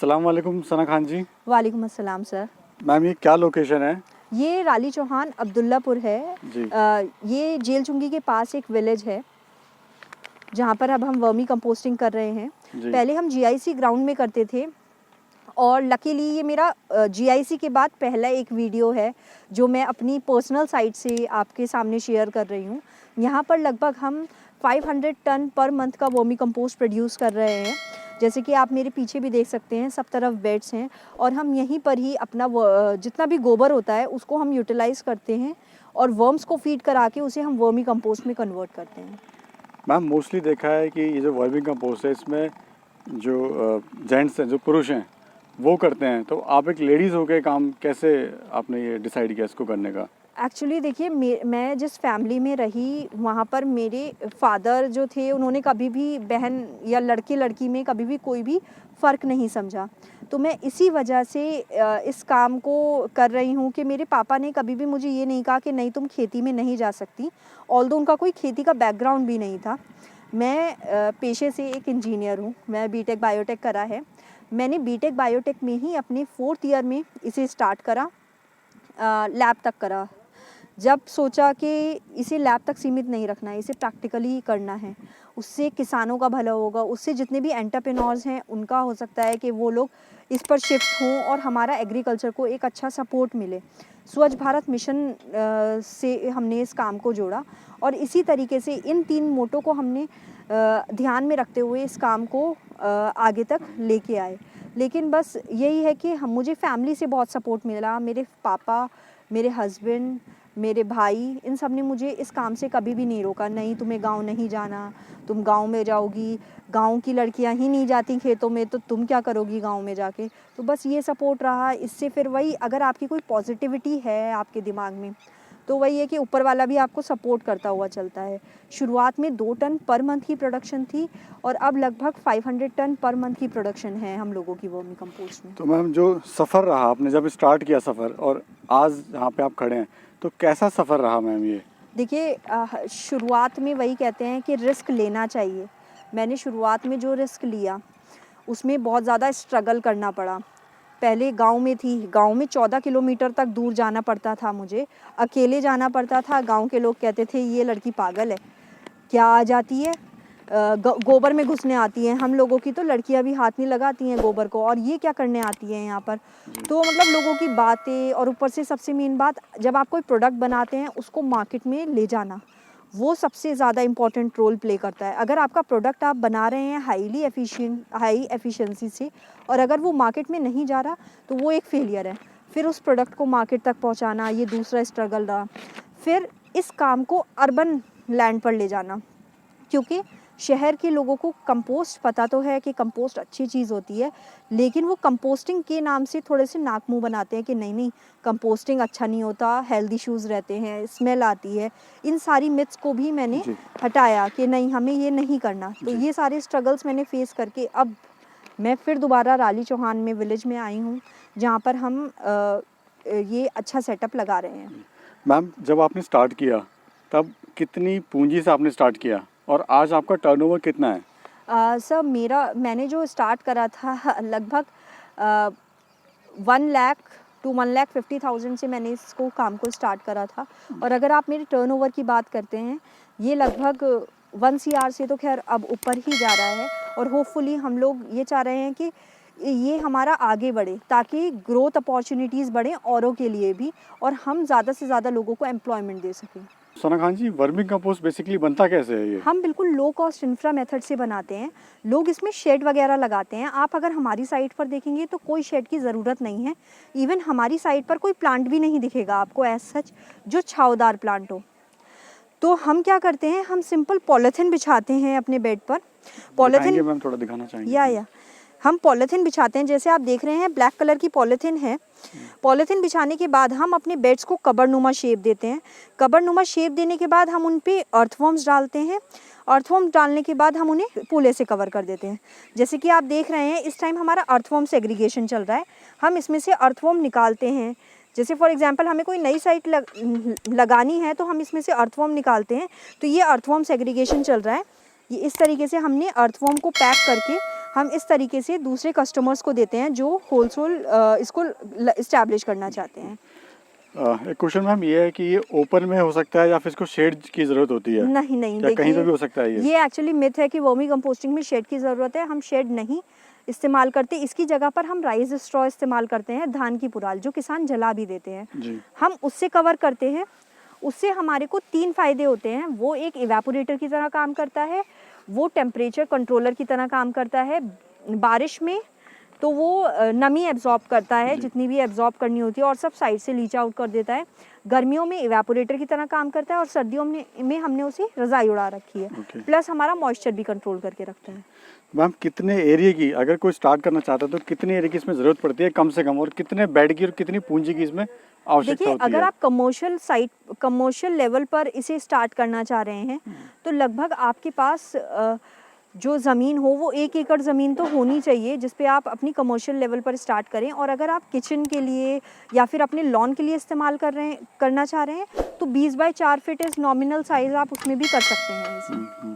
अस्सलाम वालेकुम सना खान जी। वालेकुम अस्सलाम सर। मैम ये क्या लोकेशन है? ये राली चौहान अब्दुल्लापुर है जी। ये जेल चुंगी के पास एक विलेज है जहाँ पर अब हम वर्मी कंपोस्टिंग कर रहे हैं। जी। पहले हम जीआईसी ग्राउंड में करते थे और लकीली ये मेरा जीआईसी के बाद पहला एक वीडियो है जो मैं अपनी पर्सनल साइट से आपके सामने शेयर कर रही हूँ। यहाँ पर लगभग हम 500 टन पर मंथ का वर्मी कंपोस्ट प्रोड्यूस कर रहे हैं। जैसे कि आप मेरे पीछे भी देख सकते हैं, सब तरफ बेड्स हैं और हम यहीं पर ही अपना जितना भी गोबर होता है उसको हम यूटिलाइज़ करते हैं और वर्म्स को फीड करा के उसे हम वर्मी कंपोस्ट में कन्वर्ट करते हैं। मैम मोस्टली देखा है कि ये जो वर्मी कंपोस्ट है इसमें जो जेंट्स हैं, जो पुरुष हैं वो करते हैं, तो आप एक लेडीज़ होकर काम कैसे आपने ये डिसाइड किया इसको करने का? एक्चुअली देखिए, मैं जिस फैमिली में रही वहाँ पर मेरे फादर जो थे उन्होंने कभी भी बहन या लड़के लड़की में कभी भी कोई भी फ़र्क नहीं समझा। तो मैं इसी वजह से इस काम को कर रही हूँ कि मेरे पापा ने कभी भी मुझे ये नहीं कहा कि नहीं तुम खेती में नहीं जा सकती, ऑल्दो उनका कोई खेती का बैकग्राउंड भी नहीं था। मैं पेशे से एक इंजीनियर हूँ, मैं बीटेक बायोटेक करा है। मैंने बीटेक बायोटेक में ही अपने 4th ईयर में इसे स्टार्ट करा, लैब तक करा। जब सोचा कि इसे लैब तक सीमित नहीं रखना है, इसे प्रैक्टिकली ही करना है, उससे किसानों का भला होगा, उससे जितने भी एंटरप्रेन्योर्स हैं उनका हो सकता है कि वो लोग इस पर शिफ्ट हों और हमारा एग्रीकल्चर को एक अच्छा सपोर्ट मिले। स्वच्छ भारत मिशन से हमने इस काम को जोड़ा और इसी तरीके से इन 3 मोटो को हमने ध्यान में रखते हुए इस काम को आगे तक लेके आए। लेकिन बस यही है कि मुझे फैमिली से बहुत सपोर्ट मिला। मेरे पापा, मेरे हस्बैंड, मेरे भाई, इन सब ने मुझे इस काम से कभी भी नहीं रोका। नहीं, तुम्हें गांव नहीं जाना, तुम गांव में जाओगी, गांव की लड़कियां ही नहीं जाती खेतों में, तो तुम क्या करोगी गांव में जाके। तो बस ये सपोर्ट रहा। इससे फिर वही, अगर आपकी कोई पॉजिटिविटी है आपके दिमाग में तो वही है कि ऊपर वाला भी आपको सपोर्ट करता हुआ चलता है। शुरुआत में 2 टन पर मंथ की प्रोडक्शन थी और अब लगभग 500 टन पर मंथ की प्रोडक्शन है हम लोगों की वर्मी कंपोस्ट में। तो मैम जो सफ़र रहा, आपने जब स्टार्ट किया सफ़र और आज जहाँ पे आप खड़े हैं, तो कैसा सफ़र रहा मैम ये? देखिए, शुरुआत में वही कहते हैं कि रिस्क लेना चाहिए। मैंने शुरुआत में जो रिस्क लिया उसमें बहुत ज़्यादा स्ट्रगल करना पड़ा। पहले गांव में थी, गांव में 14 किलोमीटर तक दूर जाना पड़ता था, मुझे अकेले जाना पड़ता था। गांव के लोग कहते थे ये लड़की पागल है, क्या आ जाती है, गोबर में घुसने आती हैं। हम लोगों की तो लड़कियां भी हाथ नहीं लगाती हैं गोबर को, और ये क्या करने आती हैं यहाँ पर। तो मतलब लोगों की बातें, और ऊपर से सबसे मेन बात, जब आप कोई प्रोडक्ट बनाते हैं उसको मार्केट में ले जाना, वो सबसे ज़्यादा इम्पॉर्टेंट रोल प्ले करता है। अगर आपका प्रोडक्ट आप बना रहे हैं हाई एफिशिएंसी से, और अगर वो मार्केट में नहीं जा रहा तो वो एक फेलियर है। फिर उस प्रोडक्ट को मार्केट तक पहुँचाना, ये दूसरा स्ट्रगल रहा। फिर इस काम को अर्बन लैंड पर ले जाना, क्योंकि शहर के लोगों को कंपोस्ट पता तो है कि कंपोस्ट अच्छी चीज़ होती है, लेकिन वो कंपोस्टिंग के नाम से थोड़े से नाक मुंह बनाते हैं कि नहीं नहीं, कंपोस्टिंग अच्छा नहीं होता, हेल्थ इश्यूज़ रहते हैं, स्मेल आती है। इन सारी मिथ्स को भी मैंने हटाया कि नहीं, हमें ये नहीं करना। तो ये सारे स्ट्रगल्स मैंने फेस करके अब मैं फिर दोबारा राली चौहान में विलेज में आई हूँ, जहाँ पर हम ये अच्छा सेटअप लगा रहे हैं। मैम जब आपने स्टार्ट किया तब कितनी पूंजी से आपने स्टार्ट किया और आज आपका टर्नओवर कितना है? सर, मैंने जो स्टार्ट करा था लगभग 1 लाख टू 1,50,000 से मैंने इसको काम को स्टार्ट करा था। और अगर आप मेरे टर्नओवर की बात करते हैं, ये लगभग 1 CR से तो खैर अब ऊपर ही जा रहा है। और होपफुली हम लोग ये चाह रहे हैं कि ये हमारा आगे बढ़े, ताकि ग्रोथ अपॉर्चुनिटीज़ बढ़ें औरों के लिए भी, और हम ज़्यादा से ज़्यादा लोगों को एम्प्लॉयमेंट दे सकें। सना खान जी, वर्मी कंपोस्ट बेसिकली बनता कैसे है ये? हम बिल्कुल लो कॉस्ट इंफ्रा मेथड से बनाते हैं। लोग इसमें शेड वगैरह लगाते हैं। आप अगर हमारी साइट पर देखेंगे तो कोई शेड की ज़रूरत नहीं है। इवन हमारी साइट पर कोई प्लांट भी नहीं दिखेगा आपको एज सच जो छावदार प्लांट हो। तो हम क्या करते हैं, हम सिंपल पॉलीथिन बिछाते हैं अपने बेड पर। पॉलीथिन मैम थोड़ा दिखाना चाहेंगे? हम पॉलीथिन बिछाते हैं, जैसे आप देख रहे हैं ब्लैक कलर की पॉलीथिन है। पॉलीथिन बिछाने के बाद हम अपने बेड्स को कबरनुमा शेप देते हैं। कबरनुमा शेप देने के बाद हम उन पे अर्थवर्म्स डालते हैं। अर्थवर्म्स डालने के बाद हम उन्हें पूले से कवर कर देते हैं। जैसे कि आप देख रहे हैं इस टाइम हमारा अर्थवर्म सेग्रीगेशन चल रहा है। हम इसमें से अर्थवर्म निकालते हैं। जैसे फॉर एग्जांपल हमें कोई नई साइट लगानी है तो हम इसमें से अर्थवर्म निकालते हैं। तो ये अर्थवर्म सेग्रीगेशन चल रहा है। ये इस तरीके से हमने अर्थवर्म को पैक करके हम इस तरीके से दूसरे कस्टमर्स को देते हैं जो होलसेल इसको इस्टेब्लिश करना चाहते हैं। एक क्वेश्चन मैम ये है कि ये ओपन में हो सकता है या फिर इसको शेड की ज़रूरत होती है? नहीं नहीं, क्या कहीं पे भी देखिए हो सकता है ये? ये एक्चुअली मिथ है कि वर्मी कंपोस्टिंग में शेड की ज़रूरत है। हम शेड नहीं इस्तेमाल करते, इसकी जगह पर हम राइस स्ट्रॉ इस्तेमाल करते हैं, धान की पुराल जो किसान जला भी देते हैं, जी। हम उससे कवर करते हैं। उससे हमारे को 3 फ़ायदे होते हैं। वो एक इवेपोरेटर की तरह काम करता है, वो टेम्परेचर कंट्रोलर की तरह काम करता है। बारिश में तो वो नमी एब्जॉर्ब करता है, जितनी भी एब्जॉर्ब करनी होती है, और सब साइड से लीच आउट कर देता है। गर्मियों में इवेपोरेटर की तरह काम करता है, और सर्दियों में हमने उसे रज़ाई उड़ा रखी है। ओके। प्लस हमारा मॉइस्चर भी कंट्रोल करके रखता है। मैम कितने एरिया की, अगर कोई स्टार्ट करना चाहता है तो कितने एरिया की इसमें ज़रूरत पड़ती है कम से कम, और कितने बेड की और कितनी पूंजी की इसमें आवश्यकता देखिए, होती अगर है? आप कमर्शियल लेवल पर इसे स्टार्ट करना चाह रहे हैं, तो लगभग आपके पास जो ज़मीन हो वो 1 एकड़ ज़मीन तो होनी चाहिए, जिस पे आप अपनी कमर्शियल लेवल पर स्टार्ट करें। और अगर आप किचन के लिए या फिर अपने लॉन के लिए इस्तेमाल करना चाह रहे हैं, तो 20 by 4 feet is nominal size, आप उसमें भी कर सकते हैं इसे।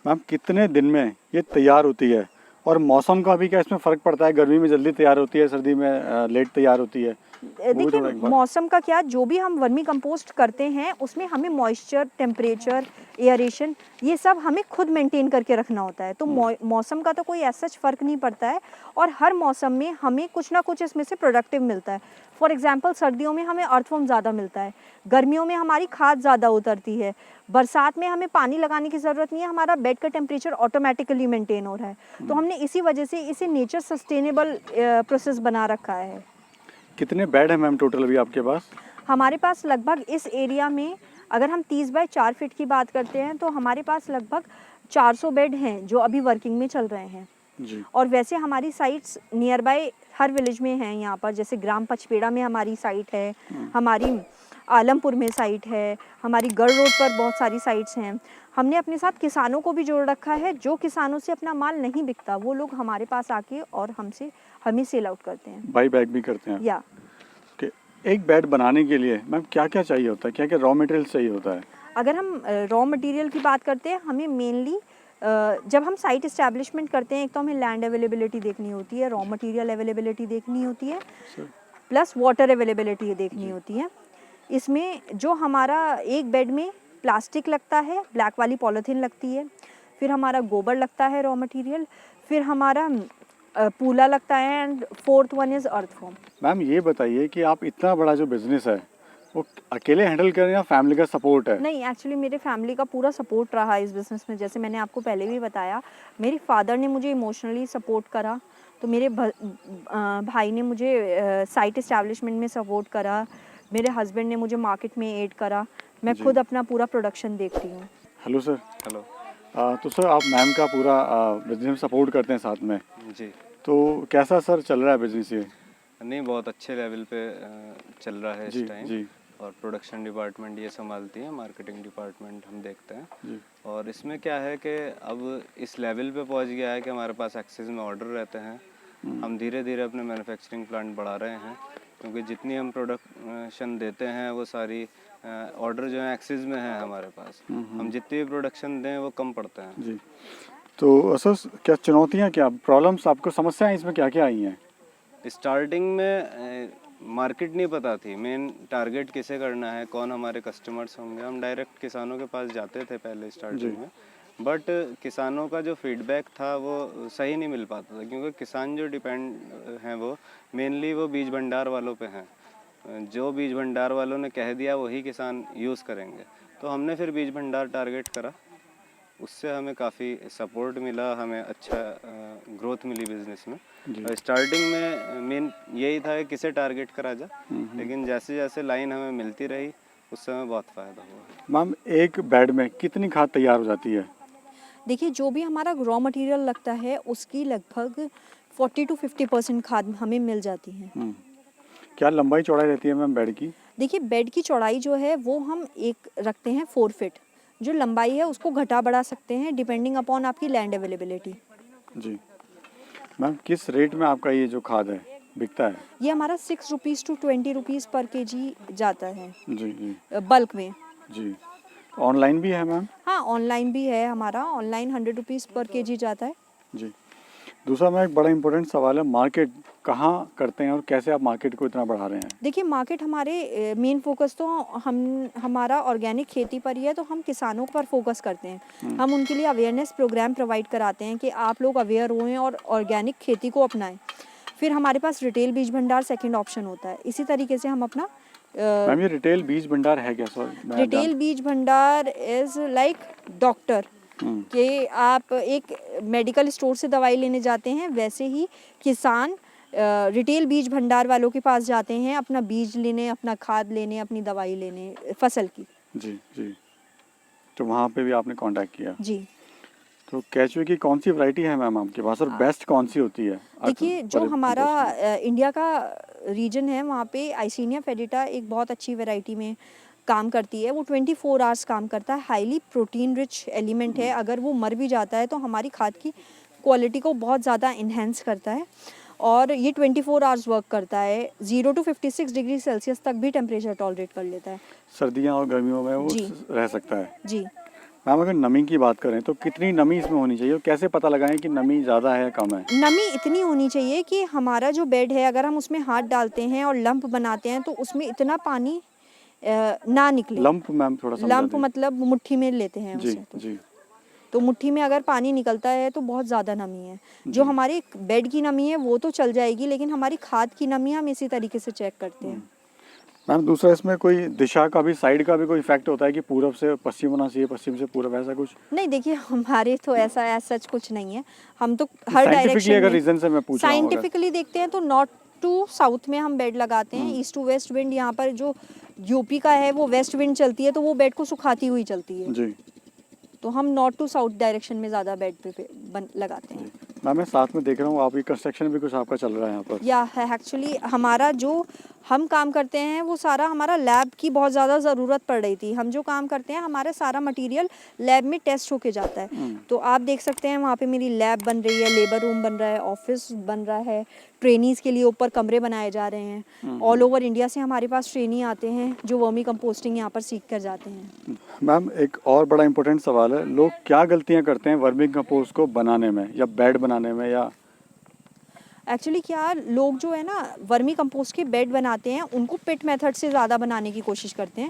मैम कितने दिन में ये तैयार होती है, और मौसम का भी क्या इसमें फ़र्क पड़ता है? गर्मी में जल्दी तैयार होती है, सर्दी में लेट तैयार होती है? वो भी देखिए, थोड़ा एक बार। मौसम का क्या, जो भी हम वर्मी कंपोस्ट करते हैं उसमें हमें मॉइस्चर, टेम्परेचर, एयरेशन, ये सब हमें खुद मेंटेन करके रखना होता है। तो मौसम का तो कोई ऐसा फ़र्क नहीं पड़ता है, और हर मौसम में हमें कुछ ना कुछ इसमें से प्रोडक्टिव मिलता है। फॉर एग्जांपल, सर्दियों में हमें अर्थवर्म ज़्यादा मिलता है, गर्मियों में हमारी खाद ज़्यादा उतरती है, बरसात में हमें पानी लगाने की ज़रूरत नहीं है, हमारा बेड का टेम्परेचर ऑटोमेटिकली मेंटेन हो रहा है। तो हमने इसी वजह से इसे नेचर सस्टेनेबल प्रोसेस बना रखा है। कितने बेड है मैम टोटल अभी आपके पास? हमारे पास लगभग इस एरिया में, अगर हम 30 बाय 4 फीट की बात करते हैं, तो हमारे पास लगभग 400 बेड हैं जो अभी वर्किंग में चल रहे हैं। जी। और वैसे हमारी sites near by her village में हैं यहाँ पर, जैसे ग्राम पचपेड़ा में हमारी साइट है, हमारी आलमपुर में साइट है, हमारी गढ़ रोड पर बहुत सारी साइट्स हैं। हमने अपने साथ किसानों को भी जोड़ रखा है, जो किसानों से अपना माल नहीं बिकता वो लोग हमारे पास आके और हमें सेल आउट करते हैं, बाई बैग भी करते हैं? या कि एक बेड बनाने के लिए मैम क्या क्या चाहिए होता है, क्या क्या रॉ मटेरियल चाहिए होता है? अगर हम रॉ मटेरियल की बात करते हैं, हमें मेनली जब हम साइट इस्टेब्लिशमेंट करते हैं, एक तो हमें लैंड अवेलेबिलिटी देखनी होती है, रॉ मटेरियल अवेलेबिलिटी देखनी होती है, प्लस वाटर अवेलेबिलिटी देखनी होती है। इसमें जो हमारा एक बेड में प्लास्टिक लगता है, ब्लैक वाली पॉलीथीन लगती है, फिर हमारा गोबर लगता है रॉ मटेरियल, फिर हमारा पूला लगता है, and 4th one is earthworm. Ma'am ये बताइए कि आप इतना बड़ा जो बिजनेस है वो अकेले हैंडल करें या फैमिली का सपोर्ट है? नहीं, एक्चुअली मेरे फैमिली का पूरा सपोर्ट रहा इस बिज़नेस में। जैसे मैंने आपको पहले भी बताया, मेरे फादर ने मुझे इमोशनली सपोर्ट करा, तो मेरे भाई ने मुझे साइट इस्टेब्लिशमेंट में सपोर्ट करा, मेरे हस्बैंड ने मुझे मार्केट में एड करा, मैं खुद अपना पूरा प्रोडक्शन देखती हूँ। Hello sir. हेलो। तो सर आप मैम का पूरा बिजनेस सपोर्ट करते हैं साथ में, जी। तो कैसा सर चल रहा है बिजनेस ये? नहीं, बहुत अच्छे लेवल पे चल रहा है जी इस टाइम। जी और प्रोडक्शन डिपार्टमेंट ये संभालती है, मार्केटिंग डिपार्टमेंट हम देखते हैं। जी। और इसमें क्या है कि अब इस लेवल पे पहुंच गया है कि हमारे पास एक्सेस में ऑर्डर रहते हैं। हम धीरे धीरे अपने मैन्युफैक्चरिंग प्लांट बढ़ा रहे हैं, क्योंकि जितनी हम प्रोडक्शन देते हैं वो सारी ऑर्डर जो है एक्सेस में है हमारे पास। हम जितनी भी प्रोडक्शन दें वो कम पड़ते हैं। जी। तो सर क्या चुनौतियाँ, क्या प्रॉब्लम्स, आपको समस्याएं इसमें क्या क्या आई हैं? स्टार्टिंग में मार्केट नहीं पता थी, मेन टारगेट किसे करना है, कौन हमारे कस्टमर्स होंगे। हम डायरेक्ट किसानों के पास जाते थे पहले स्टार्टिंग में, बट किसानों का जो फीडबैक था वो सही नहीं मिल पाता था, क्योंकि किसान जो डिपेंड हैं वो मेनली वो बीज भंडार वालों पे हैं। जो बीज भंडार वालों ने कह दिया वही किसान यूज़ करेंगे। तो हमने फिर बीज भंडार टारगेट करा, उससे हमें काफ़ी सपोर्ट मिला, हमें अच्छा ग्रोथ मिली बिजनेस में। स्टार्टिंग में मेन यही था कि किसे टारगेट करा जा, लेकिन जैसे जैसे लाइन हमें मिलती रही उससे हमें बहुत फ़ायदा हुआ। मैम एक बेड में कितनी खाद तैयार हो जाती है? देखिए, जो भी हमारा रॉ मटेरियल लगता है उसकी लगभग 40 to 50% खाद हमें मिल जाती है। क्या लंबाई चौड़ाई रहती है मैम बेड की? देखिए, बेड की चौड़ाई जो है वो हम एक रखते हैं 4 फीट। जो लंबाई है उसको घटा बढ़ा सकते हैं डिपेंडिंग अपॉन आपकी लैंड अवेलेबिलिटी। जी। मैम किस रेट में आपका ये जो खाद है बिकता है? ये हमारा 6 रुपीज़ to 20 रुपीज़ पर केजी जाता है जी जी बल्क में। जी। ऑनलाइन भी है मैम? हाँ, ऑनलाइन भी है हमारा, ऑनलाइन 100 रुपीज़ पर केजी जाता है। जी। दूसरा मैं एक बड़ा इंपॉर्टेंट सवाल है, मार्केट कहाँ करते हैं और कैसे आप मार्केट को इतना बढ़ा रहे हैं? देखिए मार्केट हमारे मेन फोकस तो हमारा ऑर्गेनिक खेती पर ही है, तो हम किसानों पर फोकस करते हैं। हम उनके लिए अवेयरनेस प्रोग्राम प्रोवाइड कराते हैं कि आप लोग अवेयर हुए और ऑर्गेनिक खेती को अपनाएं। फिर हमारे पास रिटेल बीज भंडार सेकंड ऑप्शन होता है। इसी तरीके से हम अपना मैम ये रिटेल बीज भंडार है क्या? सॉरी, रिटेल बीज भंडार इज़ लाइक डॉक्टर कि आप एक मेडिकल स्टोर से दवाई लेने जाते हैं, वैसे ही किसान रिटेल बीज भंडार वालों के पास जाते हैं अपना बीज लेने, अपना खाद लेने, अपनी दवाई लेने फसल की। जी जी, तो वहाँ पे भी आपने कांटेक्ट किया? जी। तो केचुए की कौन सी वैरायटी है मैम आपके पास और बेस्ट कौन सी होती है? देखिए जो हमारा इंडिया का रीजन है वहाँ पे आइसिनिया फेडिटा एक बहुत अच्छी वैरायटी में काम करती है। वो 24 आवर्स काम करता है, हाईली प्रोटीन रिच एलिमेंट है। अगर वो मर भी जाता है तो हमारी खाद की क्वालिटी को बहुत ज़्यादा इन्हेंस करता है और ये 24 आवर्स वर्क करता है। 0 to 56 डिग्री सेल्सियस तक भी टेम्परेचर टॉलरेट कर लेता है। सर्दियाँ और गर्मियों में वो जी। रह सकता है। जी। मैम अगर नमी की बात करें तो कितनी नमी इसमें होनी चाहिए और कैसे पता लगाएं कि नमी ज़्यादा है या कम है? नमी इतनी होनी चाहिए कि हमारा जो बेड है अगर हम उसमें हाथ डालते हैं और लंप बनाते हैं तो उसमें इतना पानी ना निकले। लंप मैम थोड़ा समझा लंप दें। मतलब मुट्ठी में लेते हैं जी उसे जी तो मुट्ठी में अगर पानी निकलता है तो बहुत ज़्यादा नमी है। जो हमारी बेड की नमी है वो तो चल जाएगी, लेकिन हमारी खाद की नमी हम इसी तरीके से चेक करते हैं। मैम दूसरा इसमें कोई दिशा का भी, साइड का भी कोई इफेक्ट होता है कि पूरब से पश्चिम होना चाहिए, पश्चिम से पूरब, ऐसा कुछ? नहीं देखिए हमारे तो ऐसा सच कुछ नहीं है। हम तो हर साइंटिफिकली डायरेक्शन अगर में रीजन से मैं पूछ रहा हूँ अगर। साइंटिफिकली देखते हैं तो नॉर्थ टू साउथ में हम बेड लगाते हैं। ईस्ट टू वेस्ट विंड, यहाँ पर जो यूपी का है वो वेस्ट विंड चलती है तो वो बेड को सुखाती हुई चलती है। जी तो हम नॉर्थ टू साउथ डायरेक्शन में ज़्यादा बेड पे लगाते हैं। मैम मैं साथ में देख रहा हूँ आपकी कंस्ट्रक्शन भी कुछ आपका चल रहा है यहाँ पर। या है एक्चुअली हमारा जो हम काम करते हैं वो सारा हमारा लैब की बहुत ज़्यादा ज़रूरत पड़ रही थी। हम जो काम करते हैं हमारा सारा मटेरियल लैब में टेस्ट होके जाता है। तो आप देख सकते हैं वहाँ पे मेरी लैब बन रही है, लेबर रूम बन रहा है, ऑफिस बन रहा है, ट्रेनीज़ के लिए ऊपर कमरे बनाए जा रहे हैं। ऑल ओवर इंडिया से हमारे पास ट्रेनी आते हैं जो वर्मी कंपोस्टिंग यहाँ पर सीख कर जाते हैं। मैम एक और बड़ा इंपॉर्टेंट सवाल है, लोग क्या गलतियाँ करते हैं वर्मी कंपोस्ट को बनाने में या बेड बनाने में? या एक्चुअली क्या लोग जो है ना वर्मी कंपोस्ट के बेड बनाते हैं उनको पिट मेथड से ज़्यादा बनाने की कोशिश करते हैं।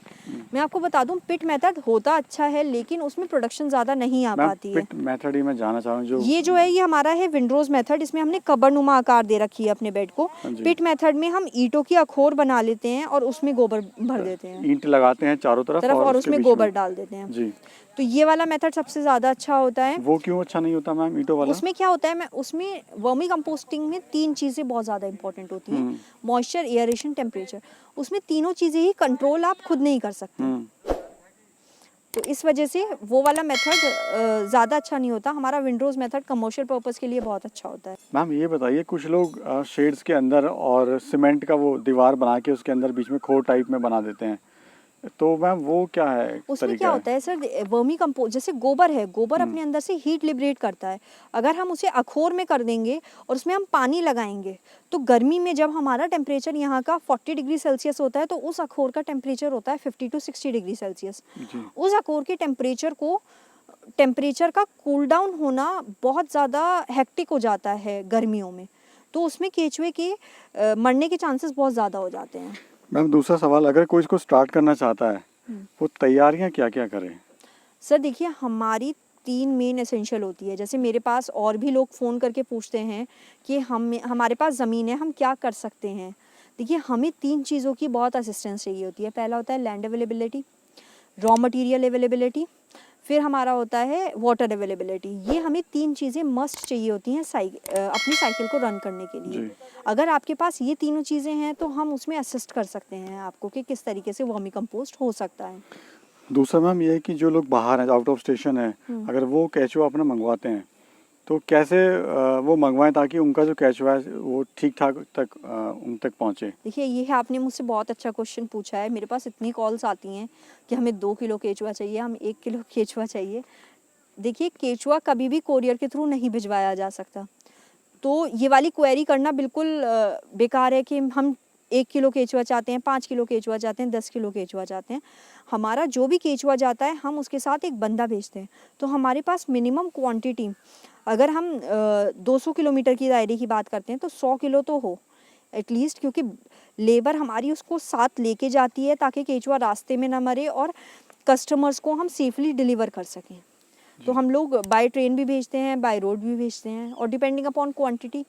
मैं आपको बता दूं पिट मेथड होता अच्छा है लेकिन उसमें प्रोडक्शन ज़्यादा नहीं आ पाती है। पिट मेथड ही मैं जानना चाह रहा हूँ जो है ये हमारा है विंडरोज मेथड। इसमें हमने कबरनुमा आकार दे रखी है अपने बेड को। पिट मेथड में हम ईंटों की अखोर बना लेते हैं और उसमें गोबर भर देते हैं, ईंट लगाते हैं चारों तरफ और उसमें गोबर डाल देते हैं। जी। तो ये वाला मेथड सबसे ज़्यादा अच्छा होता है। वो क्यों अच्छा नहीं होता मैम ईंटों वाला? उसमें क्या होता है, उसमें वर्मी कंपोस्टिंग में 3 चीज़ें बहुत ज़्यादा इंपॉर्टेंट होती हैं, मॉइस्चर, एयरेशन, टेम्परेचर। उसमें तीनों चीज़ें ही कंट्रोल आप खुद नहीं कर सकते। तो इस वजह से वो वाला मेथड ज़्यादा अच्छा नहीं होता। हमारा विंडरोज मेथड कमर्शियल पर्पस के लिए बहुत अच्छा होता है। मैम ये बताइए, कुछ लोग शेड्स के अंदर और सीमेंट का वो दीवार बना के उसके अंदर बीच में खोर टाइप में बना देते हैं, तो मैम वो क्या है? उसमें क्या होता है सर, वर्मी कंपोस्ट जैसे गोबर है, गोबर अपने अंदर से हीट लिबरेट करता है। अगर हम उसे अखोर में कर देंगे और उसमें हम पानी लगाएंगे तो गर्मी में जब हमारा टेम्परेचर यहाँ का 40 डिग्री सेल्सियस होता है तो उस अखोर का टेम्परेचर होता है 50 to 60 डिग्री सेल्सियस। उस अखोर के टेम्परेचर का कूल डाउन होना बहुत ज़्यादा हेक्टिक हो जाता है गर्मियों में, तो उसमें केचुए के मरने के चांसेस बहुत ज़्यादा हो जाते हैं। मैम दूसरा सवाल, अगर कोई इसको स्टार्ट करना चाहता है वो तैयारियां क्या क्या करें? सर देखिए हमारी 3 मेन एसेंशियल होती है। जैसे मेरे पास और भी लोग फ़ोन करके पूछते हैं कि हमारे पास ज़मीन है, हम क्या कर सकते हैं। देखिए हमें 3 चीज़ों की बहुत असिस्टेंस चाहिए होती है। पहला होता है land availability, raw material availability, फिर हमारा होता है वाटर अवेलेबिलिटी। ये हमें 3 चीज़ें मस्ट चाहिए होती हैं अपनी साइकिल को रन करने के लिए। अगर आपके पास ये तीनों चीज़ें हैं तो हम उसमें असिस्ट कर सकते हैं आपको कि किस तरीके से वर्मी कंपोस्ट हो सकता है। दूसरा मैम ये है कि जो लोग बाहर हैं, आउट ऑफ स्टेशन है, अगर वो केचुआ अपना मंगवाते हैं तो कैसे वो मंगवाएं ताकि उनका जो केचुआ है वो ठीक ठाक उन तक पहुंचे? देखिए ये है, आपने मुझसे बहुत अच्छा क्वेश्चन पूछा है। मेरे पास इतनी कॉल्स आती हैं कि हमें 2 किलो केचुआ चाहिए, हम 1 किलो केचुआ चाहिए। देखिए केचुआ कभी भी कोरियर के थ्रू नहीं भिजवाया जा सकता, तो ये वाली क्वेरी करना बिल्कुल बेकार है कि हम 1 किलो केचुआ चाहते हैं, 5 किलो केचुआ चाहते हैं, 10 किलो केचुआ चाहते हैं। हमारा जो भी केचुआ जाता है हम उसके साथ एक बंदा भेजते हैं। तो हमारे पास मिनिमम क्वांटिटी अगर हम 200 किलोमीटर की दायरे की बात करते हैं तो 100 किलो तो हो एटलीस्ट, क्योंकि लेबर हमारी उसको साथ लेके जाती है ताकि केचुआ रास्ते में ना मरे और कस्टमर्स को हम सेफली डिलीवर कर सकें। तो हम लोग बाय ट्रेन भी भेजते हैं, बाय रोड भी भेजते हैं, और डिपेंडिंग अपॉन क्वांटिटी।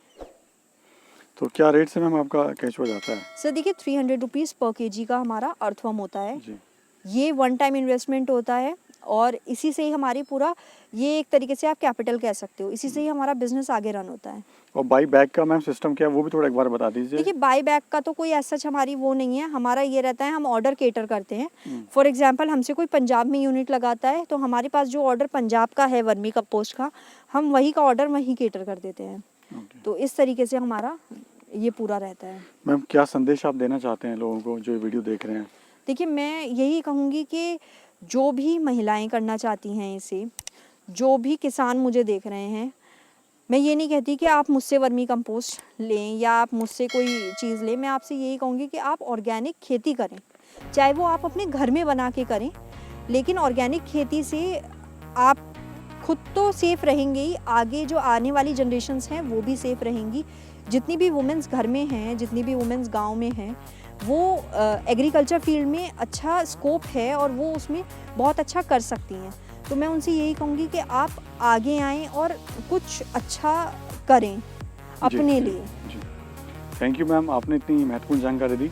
तो क्या रेट से मैम आपका केचुआ जाता है? सर देखिए 300 रुपीज़ पर केजी का हमारा अर्थवर्म होता है। जी। ये वन टाइम इन्वेस्टमेंट होता है और इसी से ही हमारी पूरा, ये एक तरीके से आप कैपिटल कह सकते हो, इसी से ही हमारा बिजनेस आगे रन होता है। और बाई बैग का मैम सिस्टम क्या है, वो भी थोड़ा एक बार बता दीजिए। देखिए बाय बैक का तो कोई ऐसा हमारी वो नहीं है, हमारा ये रहता है हम ऑर्डर केटर करते हैं। फॉर एग्जांपल हमसे कोई पंजाब में यूनिट लगाता है तो हमारे पास जो ऑर्डर पंजाब का है वर्मी कंपोस्ट का, हम वही का ऑर्डर वहीं केटर कर देते हैं। तो इस तरीके से हमारा ये पूरा रहता है। मैम क्या संदेश आप देना चाहते हैं लोगों को जो वीडियो देख रहे हैं? देखिए मैं यही कहूँगी कि जो भी महिलाएं करना चाहती हैं इसे, जो भी किसान मुझे देख रहे हैं, मैं ये नहीं कहती कि आप मुझसे वर्मी कंपोस्ट लें या आप मुझसे कोई चीज़ लें। मैं आपसे यही कहूँगी कि आप ऑर्गेनिक खेती करें, चाहे वो आप अपने घर में बना के करें, लेकिन ऑर्गेनिक खेती से आप खुद तो सेफ़ रहेंगे ही, आगे जो आने वाली जनरेशन्स हैं वो भी सेफ़ रहेंगी। जितनी भी वुमेंस घर में हैं, जितनी भी वुमेंस गांव में हैं, वो एग्रीकल्चर फील्ड में अच्छा स्कोप है और वो उसमें बहुत अच्छा कर सकती हैं। तो मैं उनसे यही कहूँगी कि आप आगे आएँ और कुछ अच्छा करें अपने लिए। जी, थैंक यू मैम, आपने इतनी महत्वपूर्ण जानकारी दी।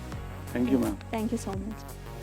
Thank you ma'am. Thank you so much.